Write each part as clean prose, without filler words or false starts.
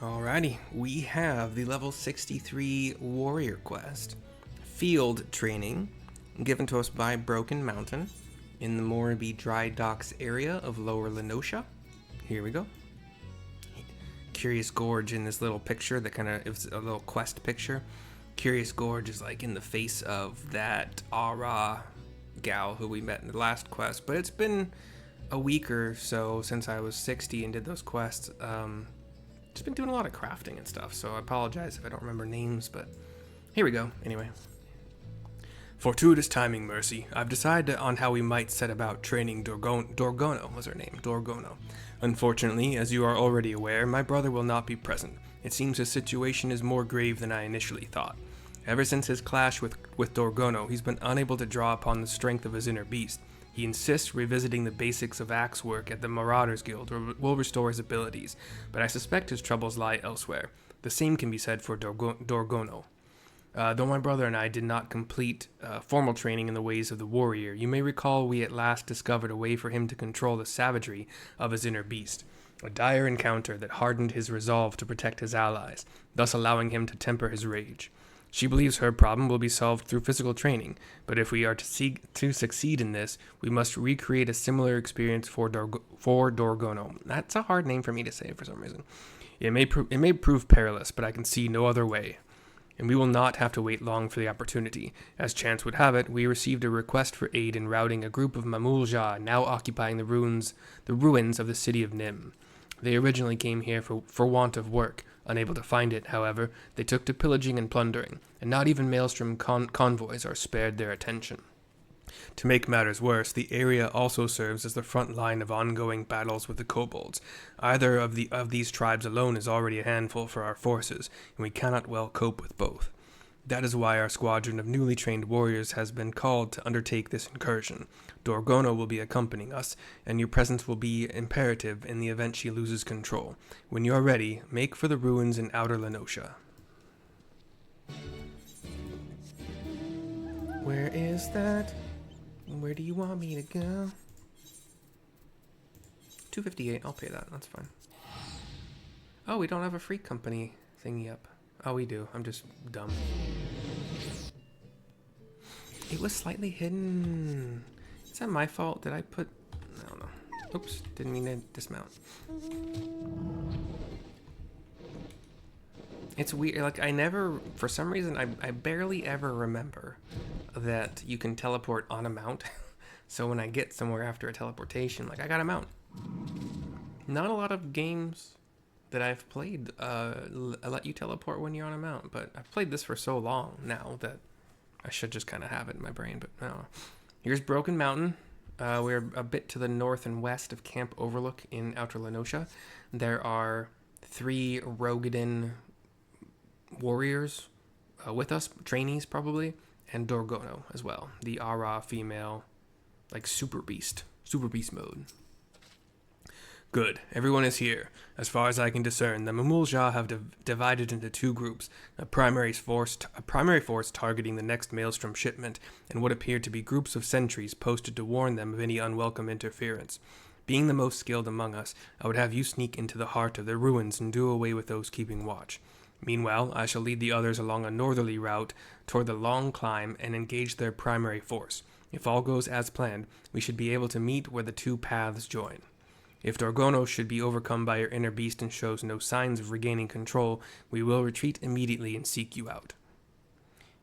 Alrighty, we have the level 63 warrior quest. Field training, given to us by Broken Mountain in the Morabee Dry Docks area of Lower Lenosha. Here we go. Curious Gorge in this little picture that kind of, it was a little quest picture. Curious Gorge is like in the face of that Ara gal who we met in the last quest, but it's been a week or so since I was 60 and did those quests. Just been doing a lot of crafting and stuff, so I apologize if I don't remember names, but here we go, anyway. Fortuitous timing, Mercy. I've decided on how we might set about training Dorgono was her name, Dorgono. Unfortunately, as you are already aware, my brother will not be present. It seems his situation is more grave than I initially thought. Ever since his clash with Dorgono, he's been unable to draw upon the strength of his inner beast. He insists revisiting the basics of axe work at the Marauders Guild will restore his abilities, but I suspect his troubles lie elsewhere. The same can be said for Dorgono. Though my brother and I did not complete formal training in the ways of the warrior, you may recall we at last discovered a way for him to control the savagery of his inner beast. A dire encounter that hardened his resolve to protect his allies, thus allowing him to temper his rage. She believes her problem will be solved through physical training, but if we are to succeed in this, we must recreate a similar experience for Dorgono. That's a hard name for me to say for some reason. It may prove perilous, but I can see no other way. And we will not have to wait long for the opportunity. As chance would have it, we received a request for aid in routing a group of Mamool Ja now occupying the ruins of the city of Nim. They originally came here for want of work. Unable to find it, however, they took to pillaging and plundering, and not even Maelstrom convoys are spared their attention. To make matters worse, the area also serves as the front line of ongoing battles with the kobolds. Either of these tribes alone is already a handful for our forces, and we cannot well cope with both. That is why our squadron of newly trained warriors has been called to undertake this incursion. Dorgono will be accompanying us, and your presence will be imperative in the event she loses control. When you are ready, make for the ruins in Outer Lenosha. Where is that? Where do you want me to go? 258, I'll pay that, that's fine. Oh, we don't have a free company thingy up. Oh, we do. I'm just dumb. It was slightly hidden. Is that my fault? Did I put... I don't know. Oops. Didn't mean to dismount. It's weird. Like, I never... For some reason, I barely ever remember that you can teleport on a mount. So when I get somewhere after a teleportation, like, I got a mount. Not a lot of games that I've played let you teleport when you're on a mount, but I've played this for so long now that I should just kind of have it in my brain, but I don't know. Here's Broken Mountain. We're a bit to the north and west of Camp Overlook in Outer Lenosha. There are 3 Rogadin warriors with us, trainees probably, and Dorgono as well, the Ara female, like super beast mode. Good. Everyone is here. As far as I can discern, the Mamool Ja have divided into 2 groups, a primary force targeting the next Maelstrom shipment, and what appear to be groups of sentries posted to warn them of any unwelcome interference. Being the most skilled among us, I would have you sneak into the heart of their ruins and do away with those keeping watch. Meanwhile, I shall lead the others along a northerly route toward the long climb and engage their primary force. If all goes as planned, we should be able to meet where the 2 paths join. If Dorgono should be overcome by your inner beast and shows no signs of regaining control, we will retreat immediately and seek you out.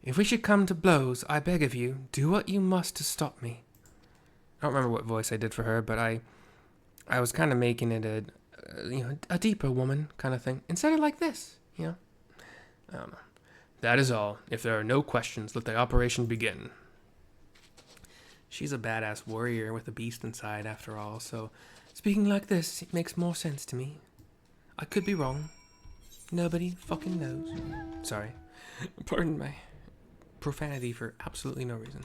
If we should come to blows, I beg of you, do what you must to stop me. I don't remember what voice I did for her, but I was kind of making it a deeper woman kind of thing. Instead of like this, I don't know. That is all. If there are no questions, let the operation begin. She's a badass warrior with a beast inside after all, so... Speaking like this, it makes more sense to me. I could be wrong. Nobody fucking knows. Sorry. Pardon my profanity for absolutely no reason.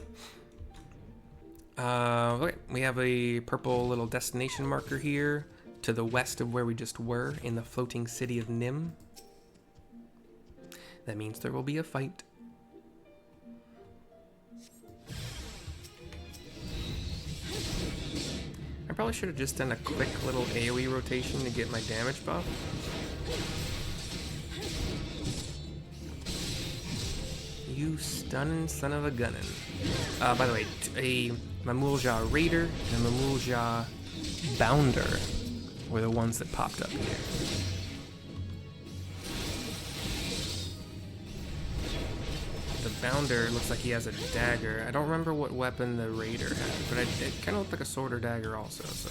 Okay, we have a purple little destination marker here to the west of where we just were in the floating city of Nim. That means there will be a fight. Probably should have just done a quick little AoE rotation to get my damage buff. you stunning son of a gunnin'. By the way, a Mamool Ja Raider and a Mamool Ja Bounder were the ones that popped up here. The Bounder looks like he has a dagger. I don't remember what weapon the Raider had, but it kind of looked like a sword or dagger also, so...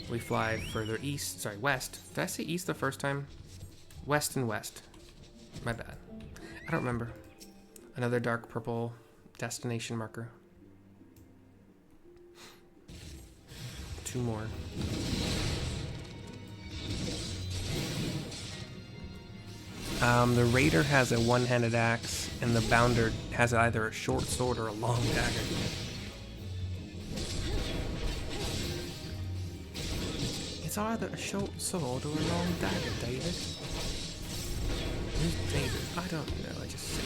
We fly further east, sorry, west. Did I say east the first time? West and west. My bad. I don't remember. Another dark purple destination marker. 2 more. The Raider has a one-handed axe, and the Bounder has either a short sword or a long dagger. It's either a short sword or a long dagger, David. Who's David? I don't know, I just say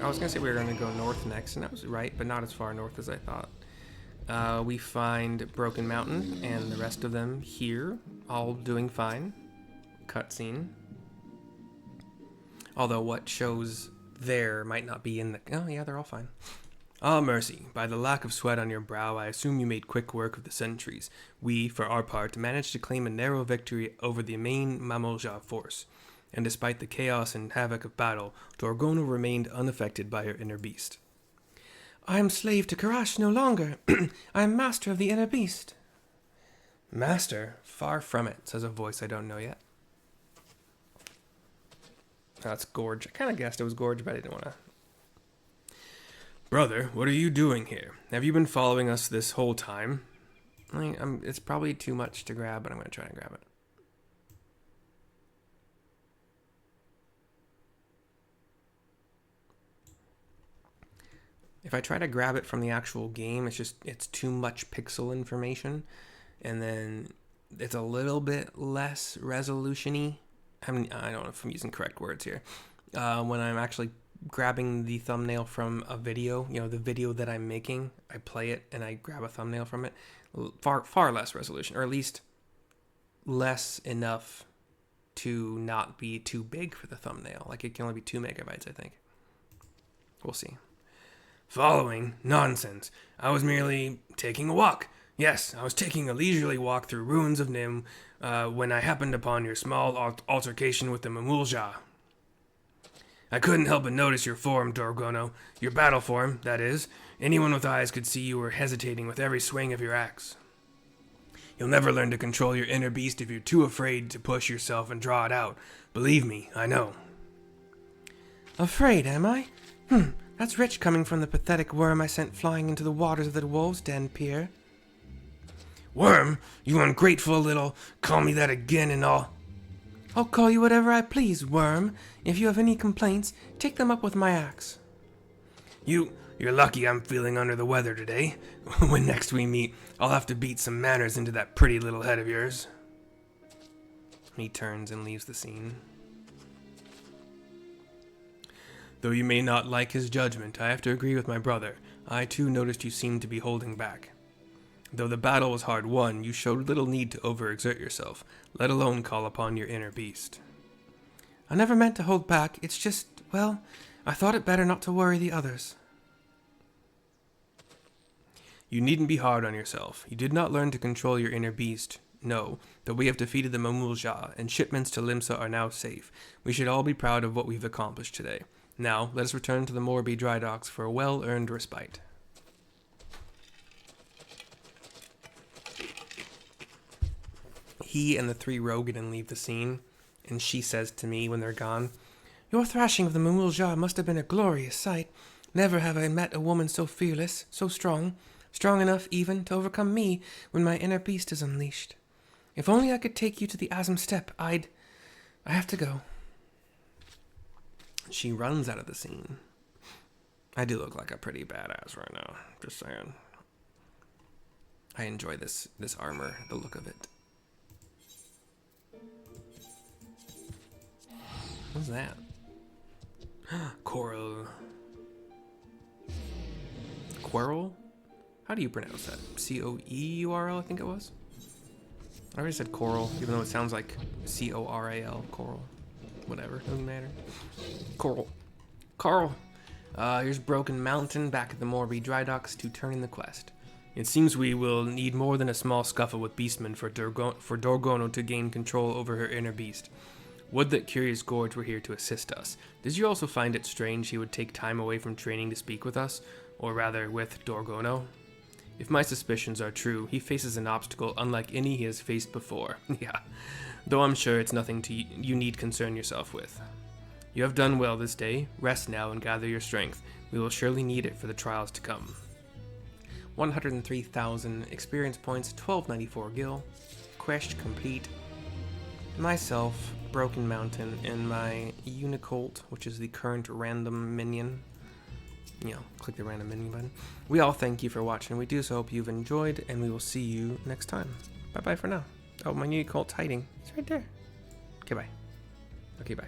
I was gonna say we were gonna go north next, and that was right, but not as far north as I thought. We find Broken Mountain and the rest of them here, all doing fine. Cutscene. Although what shows there might not be in the... Oh, yeah, they're all fine. Ah, mercy. By the lack of sweat on your brow, I assume you made quick work of the sentries. We, for our part, managed to claim a narrow victory over the main Mamool Ja force. And despite the chaos and havoc of battle, Dorgono remained unaffected by her inner beast. I am slave to Karash no longer. I am master of the inner beast. Master? Far from it, says a voice I don't know yet. That's Gorge. I kind of guessed it was Gorge, but I didn't want to. Brother, what are you doing here? Have you been following us this whole time? It's probably too much to grab, but I'm going to try and grab it. If I try to grab it from the actual game, it's too much pixel information, and then it's a little bit less resolution-y. I don't know if I'm using correct words here. When I'm actually grabbing the thumbnail from a video, the video that I'm making, I play it and I grab a thumbnail from it, far less resolution, or at least less enough to not be too big for the thumbnail. Like, it can only be 2 megabytes, I think. We'll see. Following? Nonsense. I was merely taking a walk. Yes, I was taking a leisurely walk through ruins of Nim when I happened upon your small altercation with the Mamool Ja. I couldn't help but notice your form, Dorgono. Your battle form, that is. Anyone with eyes could see you were hesitating with every swing of your axe. You'll never learn to control your inner beast if you're too afraid to push yourself and draw it out. Believe me, I know. Afraid, am I? That's rich coming from the pathetic worm I sent flying into the waters of the wolves' den, Pierre. Worm? You ungrateful little... Call me that again and I'll call you whatever I please, worm. If you have any complaints, take them up with my axe. You're lucky I'm feeling under the weather today. When next we meet, I'll have to beat some manners into that pretty little head of yours. He turns and leaves the scene. Though you may not like his judgment, I have to agree with my brother. I too noticed you seemed to be holding back. Though the battle was hard won, you showed little need to overexert yourself, let alone call upon your inner beast. I never meant to hold back, it's just, well, I thought it better not to worry the others. You needn't be hard on yourself. You did not learn to control your inner beast. No, but we have defeated the Mamool Ja, and shipments to Limsa are now safe. We should all be proud of what we've accomplished today. Now, let us return to the Morbi dry docks for a well-earned respite. He and the 3 Rogan leave the scene, and she says to me when they're gone, Your thrashing of the Mamool Ja must have been a glorious sight. Never have I met a woman so fearless, so strong enough even to overcome me when my inner beast is unleashed. If only I could take you to the Azim Steppe, I have to go. She runs out of the scene. I do look like a pretty badass right now. Just saying. I enjoy this armor, the look of it. What's that? Coral. Quirrell? How do you pronounce that? C-O-E-U-R-L, I think it was? I already said coral, even though it sounds like C-O-R-A-L, coral. Whatever, doesn't matter. Coral. Carl! Here's Broken Mountain back at the Morby dry docks to turn in the quest. It seems we will need more than a small scuffle with Beastmen for Dorgono to gain control over her inner beast. Would that Curious Gorge were here to assist us. Did you also find it strange he would take time away from training to speak with us? Or rather, with Dorgono? If my suspicions are true, he faces an obstacle unlike any he has faced before. Yeah, though I'm sure it's nothing you need concern yourself with. You have done well this day. Rest now and gather your strength. We will surely need it for the trials to come. 103,000 experience points, 1294 gil. Quest complete. Myself, Broken Mountain, and my Unicolt, which is the current random minion. Click the random minion button. We all thank you for watching. We do so hope you've enjoyed, and we will see you next time. Bye-bye for now. Oh, my Unicolt's hiding. It's right there. Okay, bye. Okay, bye.